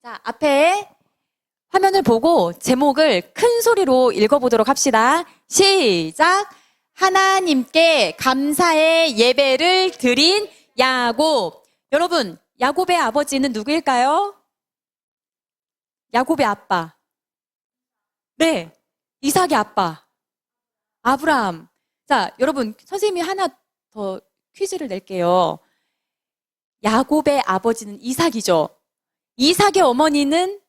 자, 앞에 화면을 보고 제목을 큰 소리로 읽어보도록 합시다. 시작! 하나님께 감사의 예배를 드린 야곱. 여러분, 야곱의 아버지는 누구일까요? 야곱의 아빠. 네, 이삭의 아빠. 아브라함. 자, 여러분, 선생님이 하나 더 퀴즈를 낼게요. 야곱의 아버지는 이삭이죠. 이삭의 어머니는,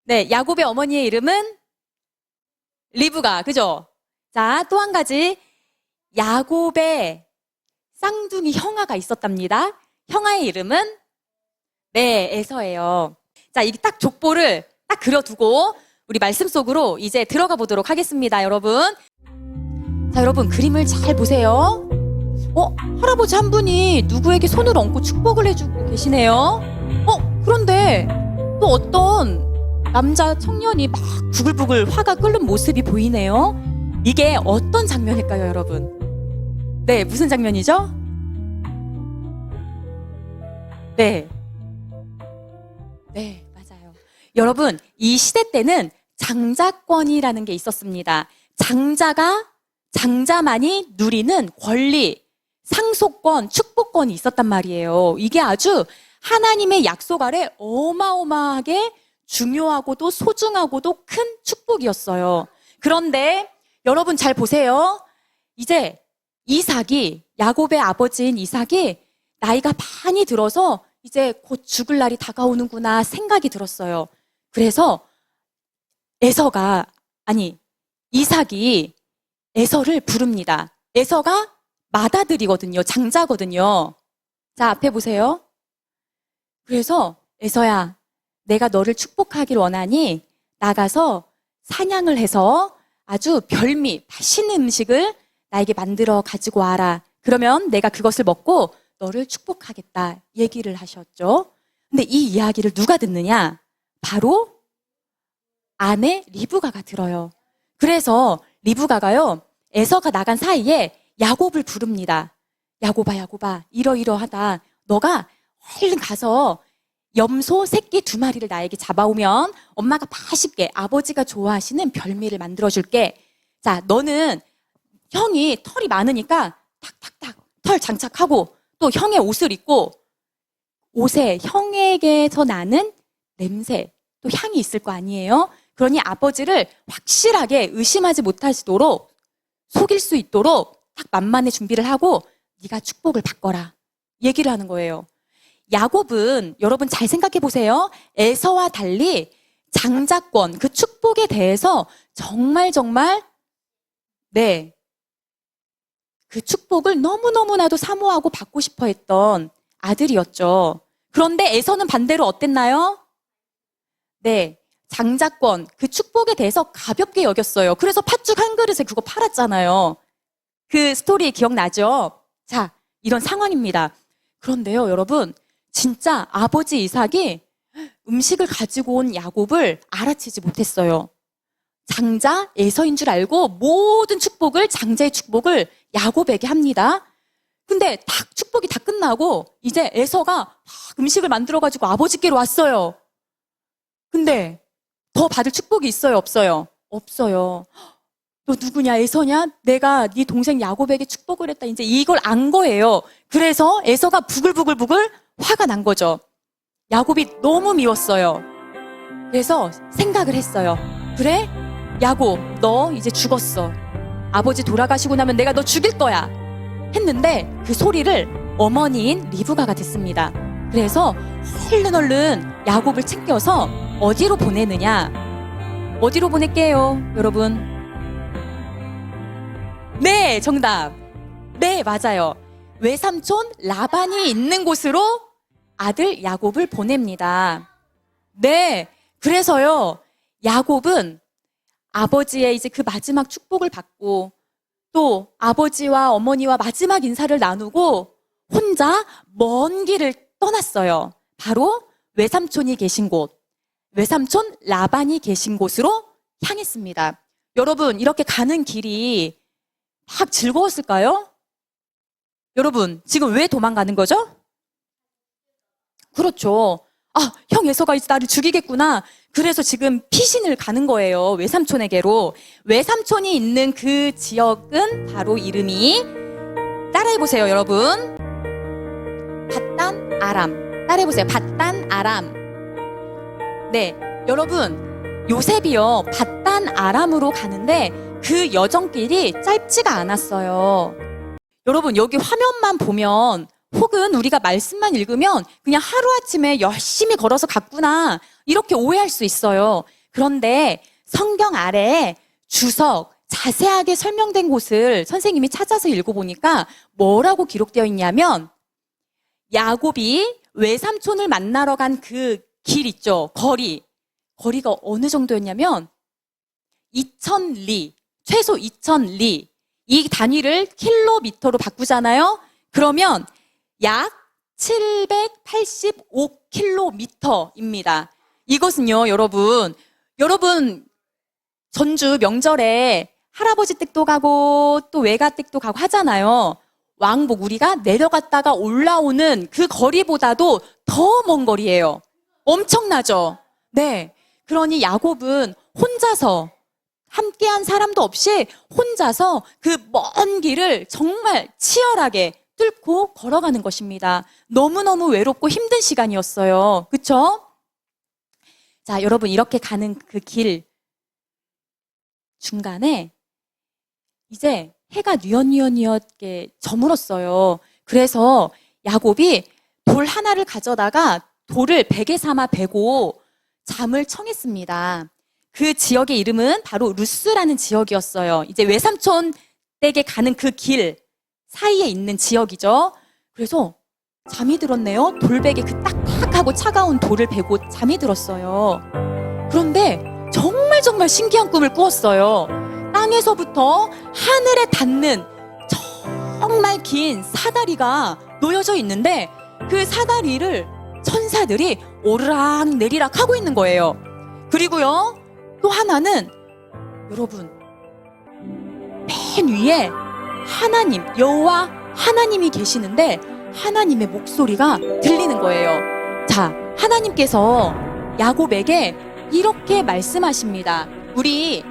네, 야곱의 어머니의 이름은 리브가, 그죠? 자, 또 한 가지. 야곱의 쌍둥이 형아가 있었답니다. 형아의 이름은, 네, 에서예요. 자, 이 딱 족보를 딱 그려두고 우리 말씀 속으로 이제 들어가 보도록 하겠습니다, 여러분. 자, 여러분, 그림을 잘 보세요. 할아버지 한 분이 누구에게 손을 얹고 축복을 해주고 계시네요. 그런데 또 어떤 남자 청년이 막 부글부글 화가 끓는 모습이 보이네요. 이게 어떤 장면일까요, 여러분? 네, 무슨 장면이죠? 네, 맞아요. 여러분, 이 시대 때는 장자권이라는 게 있었습니다. 장자만이 누리는 권리, 상속권, 축복권이 있었단 말이에요. 이게 아주 하나님의 약속 아래 어마어마하게 중요하고도 소중하고도 큰 축복이었어요. 그런데 여러분 잘 보세요. 이제 야곱의 아버지인 이삭이 나이가 많이 들어서 이제 곧 죽을 날이 다가오는구나 생각이 들었어요. 그래서 이삭이 에서를 부릅니다. 에서가 맏아들이거든요. 장자거든요. 자, 앞에 보세요. 그래서 에서야, 내가 너를 축복하길 원하니 나가서 사냥을 해서 아주 별미, 맛있는 음식을 나에게 만들어 가지고 와라. 그러면 내가 그것을 먹고 너를 축복하겠다 얘기를 하셨죠. 근데 이 이야기를 누가 듣느냐? 바로 아내 리브가가 들어요. 그래서 리브가가요, 에서가 나간 사이에 야곱을 부릅니다. 야곱아, 이러이러하다. 너가 얼른 가서 염소 새끼 2마리를 나에게 잡아오면 엄마가 맛있게 아버지가 좋아하시는 별미를 만들어줄게. 자, 너는 형이 털이 많으니까 탁탁탁 털 장착하고 또 형의 옷을 입고 옷에 형에게서 나는 냄새, 또 향이 있을 거 아니에요? 그러니 아버지를 확실하게 의심하지 못하시도록 속일 수 있도록 딱 만만의 준비를 하고 네가 축복을 받거라 얘기를 하는 거예요. 야곱은 여러분 잘 생각해 보세요. 에서와 달리 장자권, 그 축복에 대해서 정말 그 축복을 너무너무나도 사모하고 받고 싶어 했던 아들이었죠. 그런데 에서는 반대로 어땠나요? 네, 장자권, 그 축복에 대해서 가볍게 여겼어요. 그래서 팥죽 한 그릇에 그거 팔았잖아요. 그 스토리 기억나죠? 자, 이런 상황입니다. 그런데요, 여러분, 진짜 아버지 이삭이 음식을 가지고 온 야곱을 알아채지 못했어요. 장자 에서인 줄 알고 모든 장자의 축복을 야곱에게 합니다. 근데 축복이 다 끝나고 이제 에서가 막 음식을 만들어가지고 아버지께로 왔어요. 근데 더 받을 축복이 있어요, 없어요? 없어요. 너 누구냐, 에서냐? 내가 네 동생 야곱에게 축복을 했다. 이제 이걸 안 거예요. 그래서 에서가 부글부글 화가 난 거죠. 야곱이 너무 미웠어요. 그래서 생각을 했어요. 그래? 야곱, 너 이제 죽었어. 아버지 돌아가시고 나면 내가 너 죽일 거야. 했는데 그 소리를 어머니인 리브가가 듣습니다. 그래서 얼른 야곱을 챙겨서 어디로 보내느냐? 어디로 보낼게요, 여러분? 네, 정답. 네, 맞아요. 외삼촌 라반이 있는 곳으로 아들 야곱을 보냅니다. 네, 그래서요, 야곱은 아버지의 이제 그 마지막 축복을 받고 또 아버지와 어머니와 마지막 인사를 나누고 혼자 먼 길을 떠났어요. 바로 외삼촌이 계신 곳, 외삼촌 라반이 계신 곳으로 향했습니다. 여러분, 이렇게 가는 길이 막 즐거웠을까요? 여러분, 지금 왜 도망가는 거죠? 그렇죠. 아, 형 에서가 이제 나를 죽이겠구나. 그래서 지금 피신을 가는 거예요. 외삼촌에게로. 외삼촌이 있는 그 지역은 바로 이름이, 따라해보세요, 여러분. 밧단 아람. 따라해보세요. 밧단 아람. 네, 여러분, 요셉이요, 밧단 아람으로 가는데 그 여정길이 짧지가 않았어요. 여러분, 여기 화면만 보면, 혹은 우리가 말씀만 읽으면 그냥 하루아침에 열심히 걸어서 갔구나, 이렇게 오해할 수 있어요. 그런데 성경 아래에 주석, 자세하게 설명된 곳을 선생님이 찾아서 읽어보니까 뭐라고 기록되어 있냐면, 야곱이 외삼촌을 만나러 간 그 길 있죠, 거리가 어느 정도였냐면 2000리, 최소 2000리. 이 단위를 킬로미터로 바꾸잖아요. 그러면 약 785km입니다. 이것은요, 여러분 전주 명절에 할아버지 댁도 가고 또 외가 댁도 가고 하잖아요. 왕복 우리가 내려갔다가 올라오는 그 거리보다도 더 먼 거리예요. 엄청나죠? 네. 그러니 야곱은 혼자서, 함께한 사람도 없이 혼자서 그 먼 길을 정말 치열하게 뚫고 걸어가는 것입니다. 너무너무 외롭고 힘든 시간이었어요. 그쵸? 자, 여러분, 이렇게 가는 그 길 중간에 이제 해가 뉘엿뉘엿뉘엿게 저물었어요. 그래서 야곱이 돌 하나를 가져다가 돌을 베개 삼아 베고 잠을 청했습니다. 그 지역의 이름은 바로 루스라는 지역이었어요. 이제 외삼촌 댁에 가는 그 길 사이에 있는 지역이죠. 그래서 잠이 들었네요. 돌베개 그 딱딱하고 차가운 돌을 베고 잠이 들었어요. 그런데 정말 신기한 꿈을 꾸었어요. 땅에서부터 하늘에 닿는 정말 긴 사다리가 놓여져 있는데 그 사다리를 천사들이 오르락 내리락 하고 있는 거예요. 그리고요, 또 하나는, 여러분, 맨 위에 하나님, 여호와 하나님이 계시는데 하나님의 목소리가 들리는 거예요. 자, 하나님께서 야곱에게 이렇게 말씀하십니다. 우리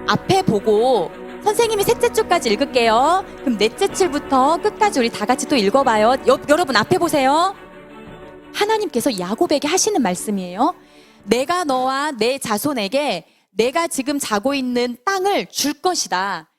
앞에 보고 선생님이 셋째 줄까지 읽을게요. 그럼 넷째 줄부터 끝까지 우리 다 같이 또 읽어봐요. 여러분 앞에 보세요. 하나님께서 야곱에게 하시는 말씀이에요. 내가 너와 내 자손에게 내가 지금 자고 있는 땅을 줄 것이다.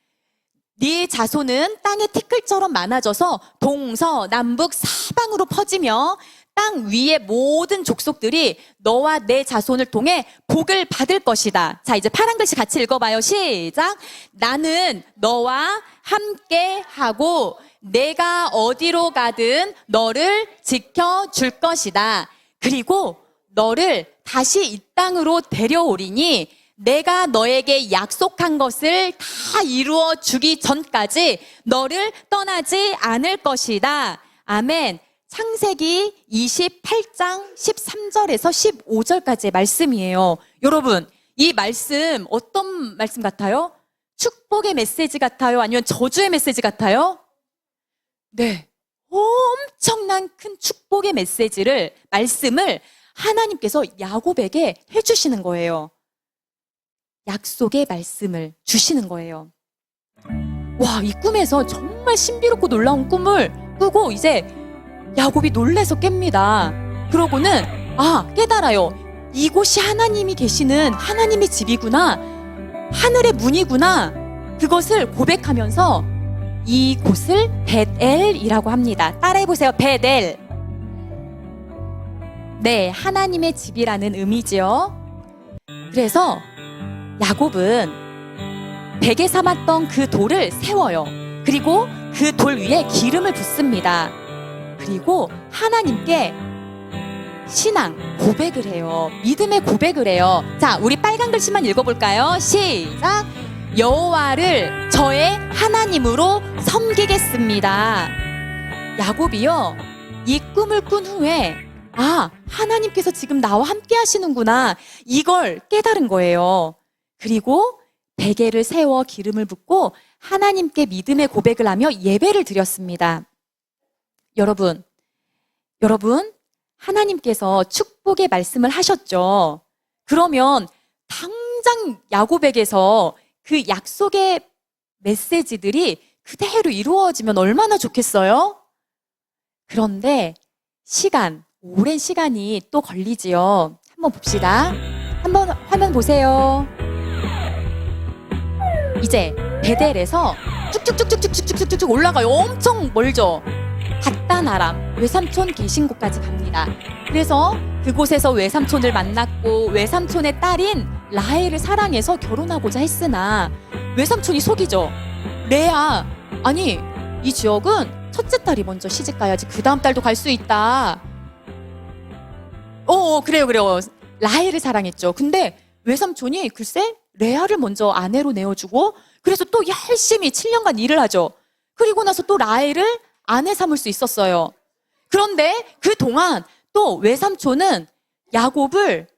네 자손은 땅의 티끌처럼 많아져서 동서남북 사방으로 퍼지며 땅 위의 모든 족속들이 너와 내 자손을 통해 복을 받을 것이다. 자, 이제 파란 글씨 같이 읽어봐요. 시작. 나는 너와 함께하고 내가 어디로 가든 너를 지켜줄 것이다. 그리고 너를 다시 이 땅으로 데려오리니 내가 너에게 약속한 것을 다 이루어 주기 전까지 너를 떠나지 않을 것이다. 아멘. 창세기 28장 13절에서 15절까지의 말씀이에요. 여러분, 이 말씀 어떤 말씀 같아요? 축복의 메시지 같아요? 아니면 저주의 메시지 같아요? 네. 엄청난 큰 축복의 말씀을 하나님께서 야곱에게 해주시는 거예요. 약속의 말씀을 주시는 거예요. 와, 이 꿈에서 정말 신비롭고 놀라운 꿈을 꾸고 이제 야곱이 놀래서 깹니다. 그러고는 깨달아요. 이곳이 하나님이 계시는 하나님의 집이구나. 하늘의 문이구나. 그것을 고백하면서 이곳을 벳엘이라고 합니다. 따라해보세요. 벳엘. 네, 하나님의 집이라는 의미지요. 그래서 야곱은 베개 삼았던 그 돌을 세워요. 그리고 그 돌 위에 기름을 붓습니다. 그리고 하나님께 신앙 고백을 해요. 믿음의 고백을 해요. 자, 우리 빨간 글씨만 읽어볼까요? 시작. 여호와를 저의 하나님으로 섬기겠습니다. 야곱이요, 이 꿈을 꾼 후에 하나님께서 지금 나와 함께 하시는구나, 이걸 깨달은 거예요. 그리고 베개를 세워 기름을 붓고 하나님께 믿음의 고백을 하며 예배를 드렸습니다. 여러분, 하나님께서 축복의 말씀을 하셨죠. 그러면 당장 야곱에게서 그 약속의 메시지들이 그대로 이루어지면 얼마나 좋겠어요? 그런데 오랜 시간이 또 걸리지요. 한번 봅시다. 한번 화면 보세요. 이제 베델에서 쭉쭉쭉쭉쭉쭉쭉 올라가요. 엄청 멀죠? 밧단 아람, 외삼촌 계신 곳까지 갑니다. 그래서 그곳에서 외삼촌을 만났고 외삼촌의 딸인 라헬을 사랑해서 결혼하고자 했으나 외삼촌이 속이죠. 레아, 아니 이 지역은 첫째 딸이 먼저 시집 가야지 그 다음 딸도 갈 수 있다. 그래요. 라헬을 사랑했죠. 근데 외삼촌이 글쎄 레아를 먼저 아내로 내어주고 그래서 또 열심히 7년간 일을 하죠. 그리고 나서 또 라헬을 아내 삼을 수 있었어요. 그런데 그동안 또 외삼촌은 야곱을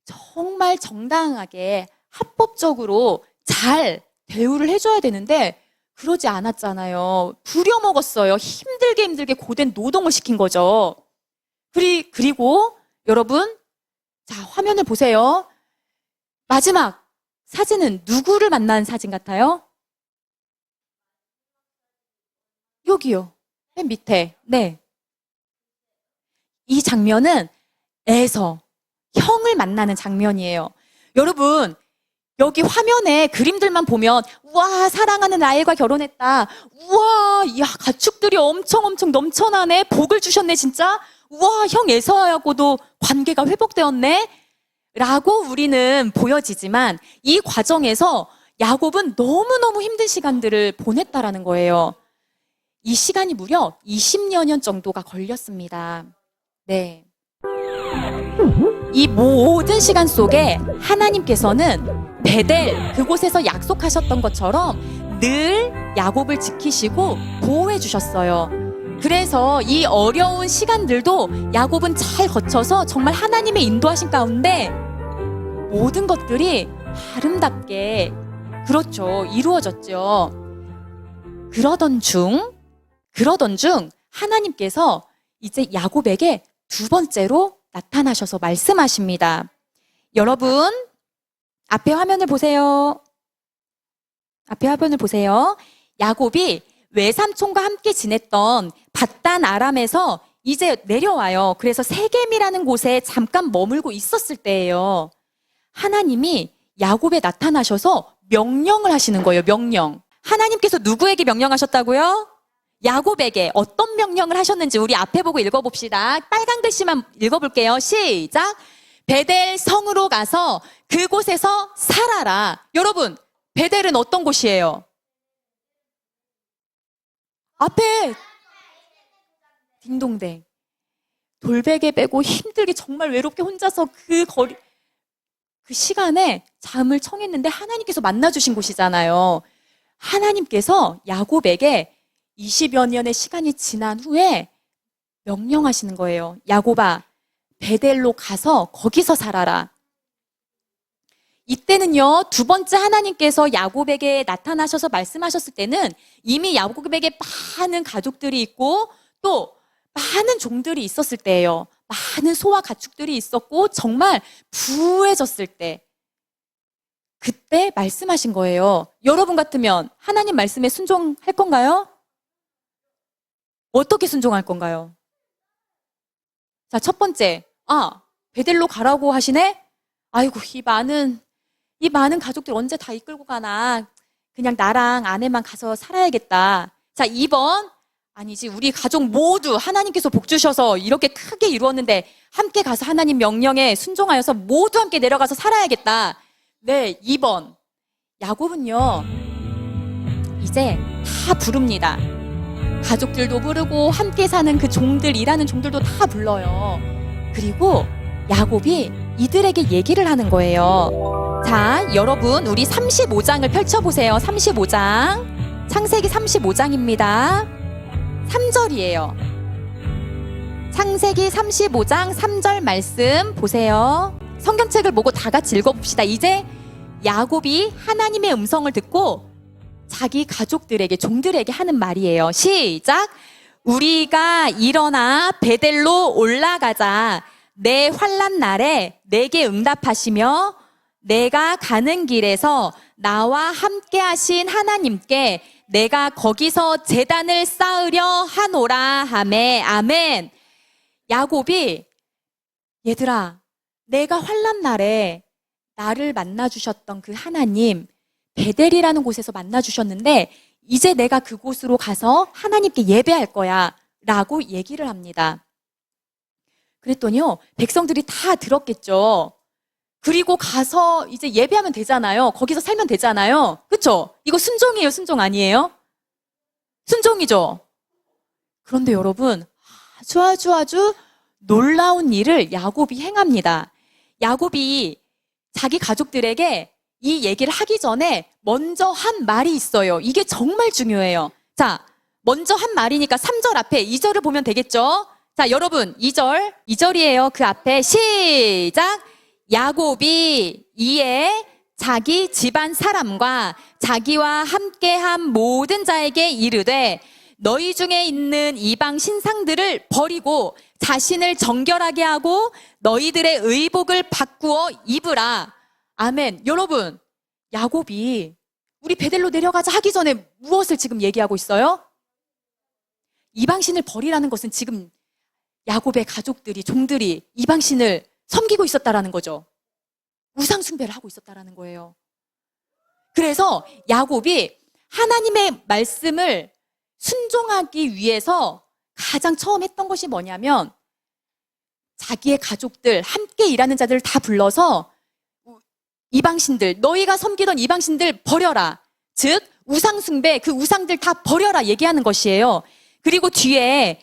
정말 정당하게 합법적으로 잘 대우를 해줘야 되는데 그러지 않았잖아요. 부려먹었어요. 힘들게 고된 노동을 시킨 거죠. 그리고 여러분, 자, 화면을 보세요. 마지막 사진은 누구를 만난 사진 같아요? 여기요. 맨 밑에. 네. 이 장면은 에서 형을 만나는 장면이에요. 여러분, 여기 화면에 그림들만 보면 우와, 사랑하는 라헬과 결혼했다. 우와, 야, 가축들이 엄청 넘쳐나네. 복을 주셨네, 진짜. 우와, 형 에서하고도 관계가 회복되었네. 라고 우리는 보여지지만 이 과정에서 야곱은 너무너무 힘든 시간들을 보냈다라는 거예요. 이 시간이 무려 20여 년 정도가 걸렸습니다. 네. 이 모든 시간 속에 하나님께서는 베델 그곳에서 약속하셨던 것처럼 늘 야곱을 지키시고 보호해 주셨어요. 그래서 이 어려운 시간들도 야곱은 잘 거쳐서 정말 하나님의 인도하신 가운데 모든 것들이 아름답게 그렇죠. 이루어졌죠. 그러던 중 하나님께서 이제 야곱에게 두 번째로 나타나셔서 말씀하십니다. 여러분, 앞에 화면을 보세요. 야곱이 외삼촌과 함께 지냈던 밧단 아람에서 이제 내려와요. 그래서 세겜이라는 곳에 잠깐 머물고 있었을 때예요. 하나님이 야곱에 나타나셔서 명령을 하시는 거예요. 명령. 하나님께서 누구에게 명령하셨다고요? 야곱에게 어떤 명령을 하셨는지 우리 앞에 보고 읽어봅시다. 빨간 글씨만 읽어볼게요. 시작. 베델 성으로 가서 그곳에서 살아라. 여러분, 베델은 어떤 곳이에요? 앞에 딩동댕. 돌베개 빼고 힘들게 정말 외롭게 혼자서 그 시간에 잠을 청했는데 하나님께서 만나주신 곳이잖아요. 하나님께서 야곱에게 20여 년의 시간이 지난 후에 명령하시는 거예요. 야곱아, 베델로 가서 거기서 살아라. 이때는요, 두 번째 하나님께서 야곱에게 나타나셔서 말씀하셨을 때는 이미 야곱에게 많은 가족들이 있고 또 많은 종들이 있었을 때예요. 많은 소와 가축들이 있었고 정말 부해졌을 때 그때 말씀하신 거예요. 여러분 같으면 하나님 말씀에 순종할 건가요? 어떻게 순종할 건가요? 자, 첫 번째, 베델로 가라고 하시네? 아이고, 이 많은 가족들 언제 다 이끌고 가나? 그냥 나랑 아내만 가서 살아야겠다. 자, 2번, 아니지, 우리 가족 모두 하나님께서 복 주셔서 이렇게 크게 이루었는데 함께 가서 하나님 명령에 순종하여서 모두 함께 내려가서 살아야겠다. 네, 2번. 야곱은요, 이제 다 부릅니다. 가족들도 부르고 함께 사는 그 종들, 일하는 종들도 다 불러요. 그리고 야곱이 이들에게 얘기를 하는 거예요. 자, 여러분, 우리 35장을 펼쳐보세요. 35장. 창세기 35장입니다. 3절이에요. 창세기 35장 3절 말씀 보세요. 성경책을 보고 다 같이 읽어봅시다. 이제 야곱이 하나님의 음성을 듣고 자기 가족들에게, 종들에게 하는 말이에요. 시작! 우리가 일어나 베델로 올라가자. 내 환난 날에 내게 응답하시며 내가 가는 길에서 나와 함께 하신 하나님께 내가 거기서 제단을 쌓으려 하노라 하매. 아멘. 야곱이 얘들아, 내가 환난 날에 나를 만나주셨던 그 하나님, 베델이라는 곳에서 만나주셨는데 이제 내가 그곳으로 가서 하나님께 예배할 거야 라고 얘기를 합니다. 그랬더니요, 백성들이 다 들었겠죠. 그리고 가서 이제 예배하면 되잖아요. 거기서 살면 되잖아요. 그쵸? 이거 순종이에요, 순종 아니에요? 순종이죠? 그런데 여러분, 아주 놀라운 일을 야곱이 행합니다. 야곱이 자기 가족들에게 이 얘기를 하기 전에 먼저 한 말이 있어요. 이게 정말 중요해요. 자, 먼저 한 말이니까 3절 앞에 2절을 보면 되겠죠? 자, 여러분, 2절이에요. 그 앞에 시작! 야곱이 이에 자기 집안 사람과 자기와 함께한 모든 자에게 이르되 너희 중에 있는 이방 신상들을 버리고 자신을 정결하게 하고 너희들의 의복을 바꾸어 입으라. 아멘. 여러분, 야곱이 우리 베델로 내려가자 하기 전에 무엇을 지금 얘기하고 있어요? 이방신을 버리라는 것은 지금 야곱의 가족들이, 종들이 이방신을 섬기고 있었다라는 거죠. 우상 숭배를 하고 있었다라는 거예요. 그래서 야곱이 하나님의 말씀을 순종하기 위해서 가장 처음 했던 것이 뭐냐면 자기의 가족들, 함께 일하는 자들을 다 불러서 이방신들, 너희가 섬기던 이방신들 버려라. 즉 우상 숭배, 그 우상들 다 버려라 얘기하는 것이에요. 그리고 뒤에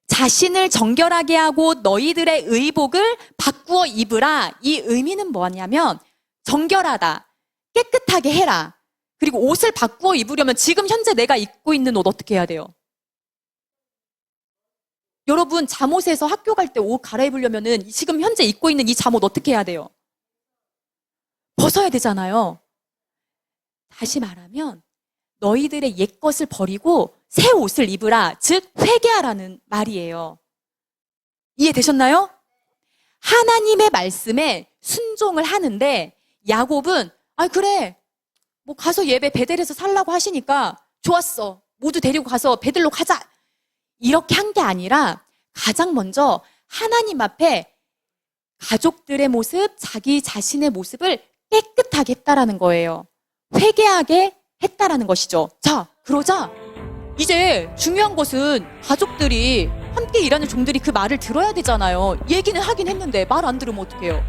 자신을 정결하게 하고 너희들의 의복을 바꾸어 입으라. 이 의미는 뭐냐면 정결하다, 깨끗하게 해라. 그리고 옷을 바꾸어 입으려면 지금 현재 내가 입고 있는 옷 어떻게 해야 돼요? 여러분, 잠옷에서 학교 갈 때 옷 갈아입으려면은 지금 현재 입고 있는 이 잠옷 어떻게 해야 돼요? 벗어야 되잖아요. 다시 말하면 너희들의 옛것을 버리고 새 옷을 입으라. 즉 회개하라는 말이에요. 이해되셨나요? 하나님의 말씀에 순종을 하는데 야곱은 그래, 뭐 가서 예배 베델에서 살라고 하시니까 좋았어. 모두 데리고 가서 베델로 가자. 이렇게 한 게 아니라 가장 먼저 하나님 앞에 가족들의 모습, 자기 자신의 모습을 깨끗하게 했다라는 거예요. 회개하게 했다라는 것이죠. 자, 그러자 이제 중요한 것은 가족들이 함께 일하는 종들이 그 말을 들어야 되잖아요. 얘기는 하긴 했는데 말 안 들으면 어떡해요?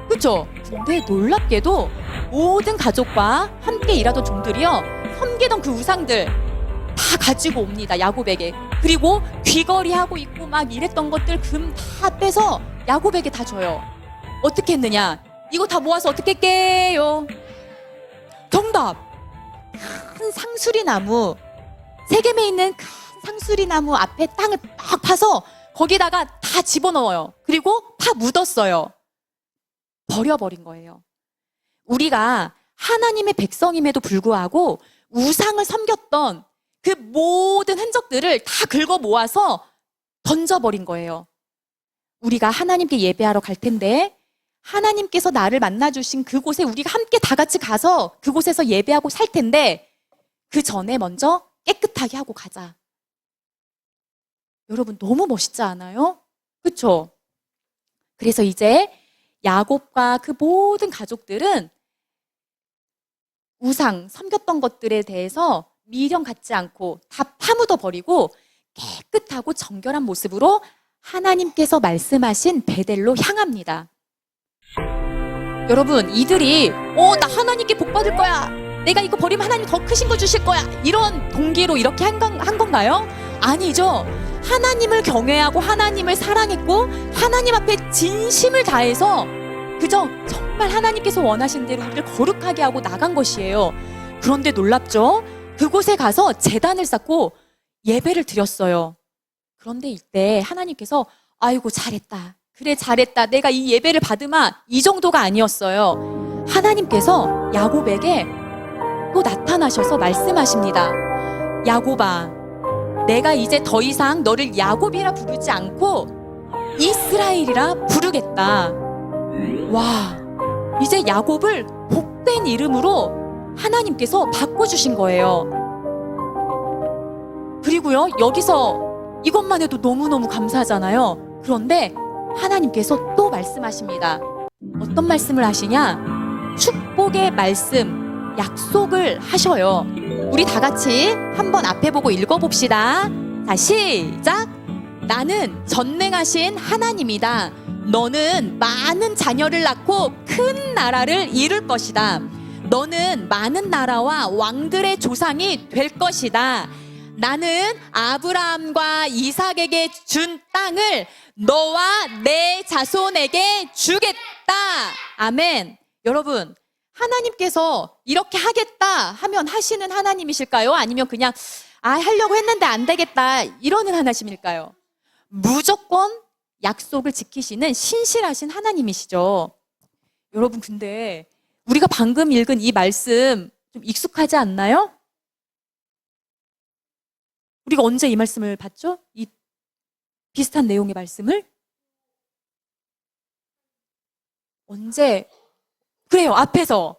그렇죠? 근데 놀랍게도 모든 가족과 함께 일하던 종들이요, 섬기던 그 우상들 다 가지고 옵니다. 야곱에게. 그리고 귀걸이 하고 있고 막 이랬던 것들 금 다 빼서 야곱에게 다 줘요. 어떻게 했느냐? 이거 다 모아서 어떻게 깨요? 정답! 큰 상수리 나무, 세겜에 있는 큰 상수리 나무 앞에 땅을 딱 파서 거기다가 다 집어넣어요. 그리고 파 묻었어요. 버려버린 거예요. 우리가 하나님의 백성임에도 불구하고 우상을 섬겼던 그 모든 흔적들을 다 긁어 모아서 던져버린 거예요. 우리가 하나님께 예배하러 갈 텐데 하나님께서 나를 만나주신 그곳에 우리가 함께 다 같이 가서 그곳에서 예배하고 살 텐데 그 전에 먼저 깨끗하게 하고 가자. 여러분, 너무 멋있지 않아요? 그렇죠? 그래서 이제 야곱과 그 모든 가족들은 우상, 섬겼던 것들에 대해서 미련 갖지 않고 다 파묻어 버리고 깨끗하고 정결한 모습으로 하나님께서 말씀하신 베델로 향합니다. 여러분, 이들이 나 하나님께 복 받을 거야, 내가 이거 버리면 하나님 더 크신 거 주실 거야, 이런 동기로 이렇게 한 건가요? 아니죠. 하나님을 경외하고 하나님을 사랑했고 하나님 앞에 진심을 다해서 그저 정말 하나님께서 원하신 대로 우리를 거룩하게 하고 나간 것이에요. 그런데 놀랍죠? 그곳에 가서 제단을 쌓고 예배를 드렸어요. 그런데 이때 하나님께서 아이고 잘했다, 그래 잘했다, 내가 이 예배를 받으마, 이 정도가 아니었어요. 하나님께서 야곱에게 또 나타나셔서 말씀하십니다. 야곱아, 내가 이제 더 이상 너를 야곱이라 부르지 않고 이스라엘이라 부르겠다. 와, 이제 야곱을 복된 이름으로 하나님께서 바꿔주신 거예요. 그리고요, 여기서 이것만 해도 너무너무 감사하잖아요. 그런데 하나님께서 또 말씀하십니다. 어떤 말씀을 하시냐? 축복의 말씀, 약속을 하셔요. 우리 다 같이 한번 앞에 보고 읽어봅시다. 자, 시작! 나는 전능하신 하나님이다. 너는 많은 자녀를 낳고 큰 나라를 이룰 것이다. 너는 많은 나라와 왕들의 조상이 될 것이다. 나는 아브라함과 이삭에게 준 땅을 너와 내 자손에게 주겠다. 아멘. 여러분, 하나님께서 이렇게 하겠다 하면 하시는 하나님이실까요? 아니면 그냥 하려고 했는데 안 되겠다 이러는 하나님일까요? 무조건 약속을 지키시는 신실하신 하나님이시죠. 여러분, 근데 우리가 방금 읽은 이 말씀 좀 익숙하지 않나요? 우리가 언제 이 말씀을 봤죠? 이 비슷한 내용의 말씀을? 언제? 그래요, 앞에서.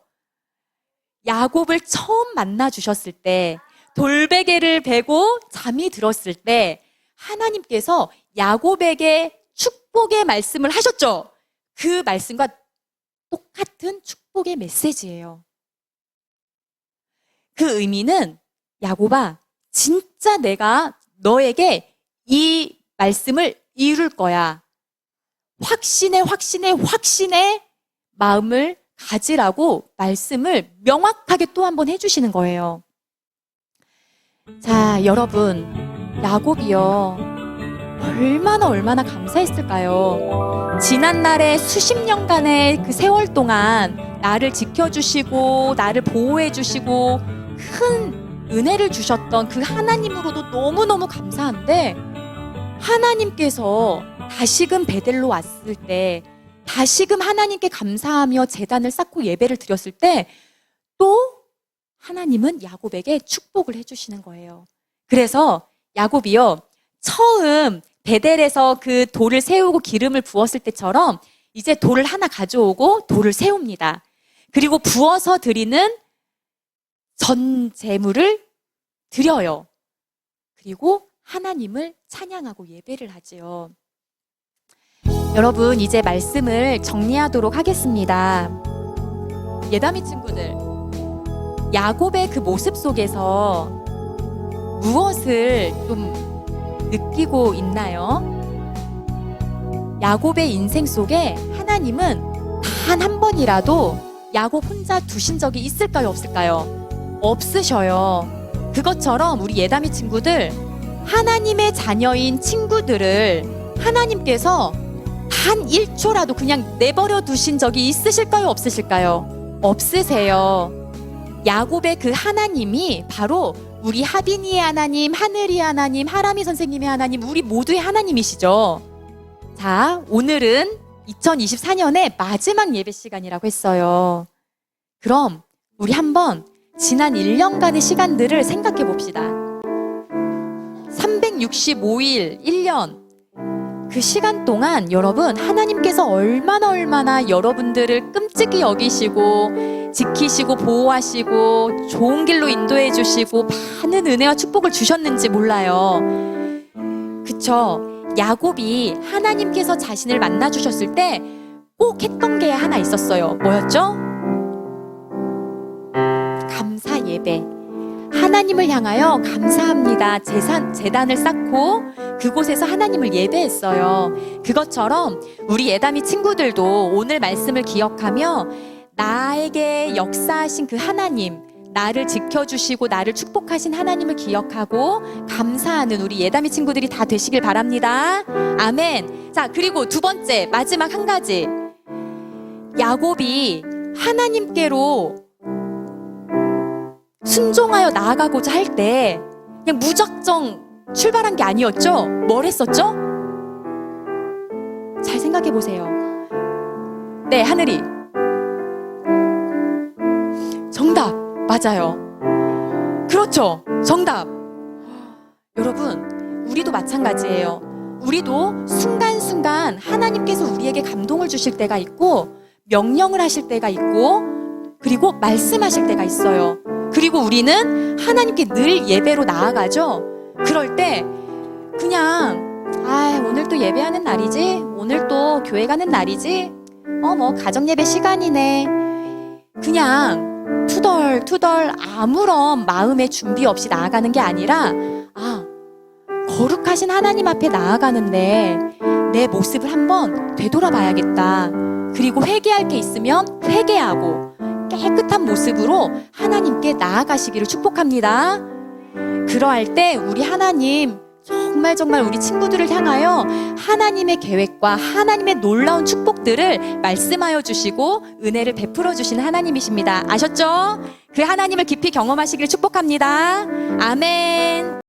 야곱을 처음 만나 주셨을 때, 돌베개를 베고 잠이 들었을 때 하나님께서 야곱에게 축복의 말씀을 하셨죠. 그 말씀과 똑같은 축복의 메시지예요. 그 의미는 야곱아, 진짜 내가 너에게 이 말씀을 이룰 거야. 확신의 마음을 가지라고 말씀을 명확하게 또 한 번 해주시는 거예요. 자, 여러분, 야곱이요, 얼마나 감사했을까요? 지난날의 수십 년간의 그 세월 동안 나를 지켜주시고 나를 보호해주시고 큰 은혜를 주셨던 그 하나님으로도 너무너무 감사한데, 하나님께서 다시금 베델로 왔을 때, 다시금 하나님께 감사하며 제단을 쌓고 예배를 드렸을 때 또 하나님은 야곱에게 축복을 해주시는 거예요. 그래서 야곱이요, 처음 베델에서 그 돌을 세우고 기름을 부었을 때처럼 이제 돌을 하나 가져오고 돌을 세웁니다. 그리고 부어서 드리는 전 제물을 드려요. 그리고 하나님을 찬양하고 예배를 하지요. 여러분, 이제 말씀을 정리하도록 하겠습니다. 예다미 친구들, 야곱의 그 모습 속에서 무엇을 좀 느끼고 있나요? 야곱의 인생 속에 하나님은 단 한 번이라도 야곱 혼자 두신 적이 있을까요, 없을까요? 없으셔요. 그것처럼 우리 예다미 친구들, 하나님의 자녀인 친구들을 하나님께서 단 1초라도 그냥 내버려 두신 적이 있으실까요, 없으실까요? 없으세요. 야곱의 그 하나님이 바로 우리 하빈이의 하나님, 하늘이 하나님, 하람이 선생님의 하나님, 우리 모두의 하나님이시죠. 자, 오늘은 2024년의 마지막 예배 시간이라고 했어요. 그럼 우리 한번 지난 1년간의 시간들을 생각해 봅시다. 365일 1년, 그 시간 동안 여러분, 하나님께서 얼마나 여러분들을 끔찍이 여기시고 지키시고 보호하시고 좋은 길로 인도해 주시고 많은 은혜와 축복을 주셨는지 몰라요. 그쵸? 야곱이 하나님께서 자신을 만나 주셨을 때 꼭 했던 게 하나 있었어요. 뭐였죠? 감사 예배. 하나님을 향하여 감사합니다. 제단을 쌓고 그곳에서 하나님을 예배했어요. 그것처럼 우리 예다미 친구들도 오늘 말씀을 기억하며 나에게 역사하신 그 하나님, 나를 지켜주시고 나를 축복하신 하나님을 기억하고 감사하는 우리 예다미 친구들이 다 되시길 바랍니다. 아멘. 자, 그리고 두 번째, 마지막 한 가지. 야곱이 하나님께로 순종하여 나아가고자 할 때 그냥 무작정 출발한 게 아니었죠? 뭘 했었죠? 잘 생각해 보세요. 네, 하늘이. 정답, 맞아요. 그렇죠, 정답. 여러분, 우리도 마찬가지예요. 우리도 순간순간 하나님께서 우리에게 감동을 주실 때가 있고, 명령을 하실 때가 있고, 그리고 말씀하실 때가 있어요. 그리고 우리는 하나님께 늘 예배로 나아가죠. 그럴 때 그냥 오늘 또 예배하는 날이지, 오늘 또 교회 가는 날이지, 뭐 가정예배 시간이네, 그냥 투덜투덜 아무런 마음의 준비 없이 나아가는 게 아니라, 거룩하신 하나님 앞에 나아가는데 내 모습을 한번 되돌아봐야겠다. 그리고 회개할 게 있으면 회개하고 깨끗한 모습으로 하나님께 나아가시기를 축복합니다. 그러할 때 우리 하나님 정말 우리 친구들을 향하여 하나님의 계획과 하나님의 놀라운 축복들을 말씀하여 주시고 은혜를 베풀어 주시는 하나님이십니다. 아셨죠? 그 하나님을 깊이 경험하시길 축복합니다. 아멘.